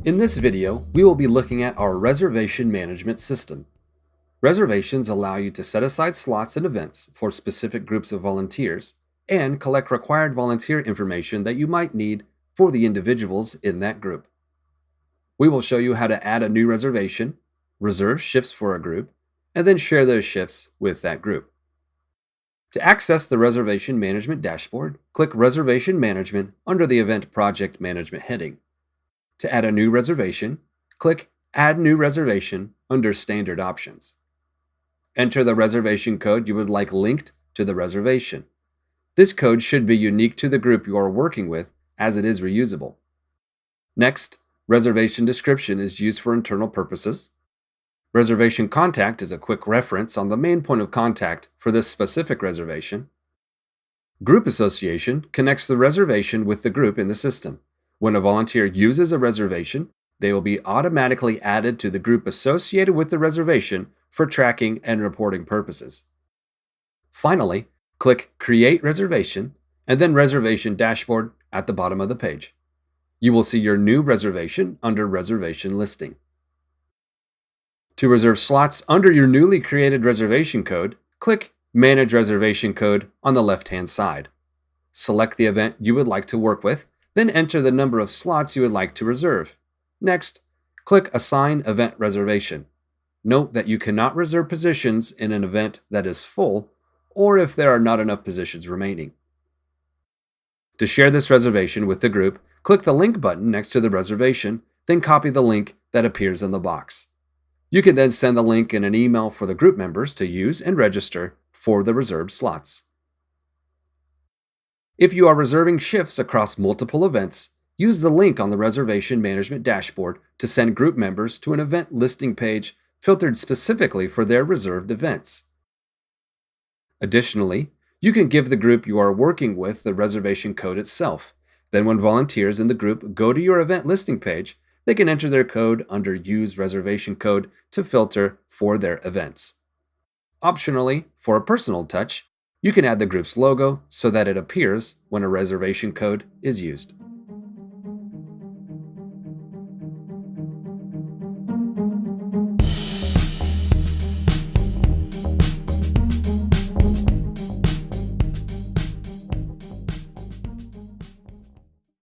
In this video, we will be looking at our reservation management system. Reservations allow you to set aside slots and events for specific groups of volunteers and collect required volunteer information that you might need for the individuals in that group. We will show you how to add a new reservation, reserve shifts for a group, and then share those shifts with that group. To access the Reservation Management dashboard, click Reservation Management under the Event Project Management heading. To add a new reservation, click Add New Reservation under Standard Options. Enter the reservation code you would like linked to the reservation. This code should be unique to the group you are working with, as it is reusable. Next, reservation description is used for internal purposes. Reservation Contact is a quick reference on the main point of contact for this specific reservation. Group Association connects the reservation with the group in the system. When a volunteer uses a reservation, they will be automatically added to the group associated with the reservation for tracking and reporting purposes. Finally, click Create Reservation and then Reservation Dashboard at the bottom of the page. You will see your new reservation under Reservation Listing. To reserve slots under your newly created reservation code, click Manage Reservation Code on the left-hand side. Select the event you would like to work with, then enter the number of slots you would like to reserve. Next, click Assign Event Reservation. Note that you cannot reserve positions in an event that is full or if there are not enough positions remaining. To share this reservation with the group, click the link button next to the reservation, then copy the link that appears in the box. You can then send the link in an email for the group members to use and register for the reserved slots. If you are reserving shifts across multiple events, use the link on the Reservation Management dashboard to send group members to an event listing page filtered specifically for their reserved events. Additionally, you can give the group you are working with the reservation code itself. Then when volunteers in the group go to your event listing page, they can enter their code under Use Reservation Code to filter for their events. Optionally, for a personal touch, you can add the group's logo so that it appears when a reservation code is used.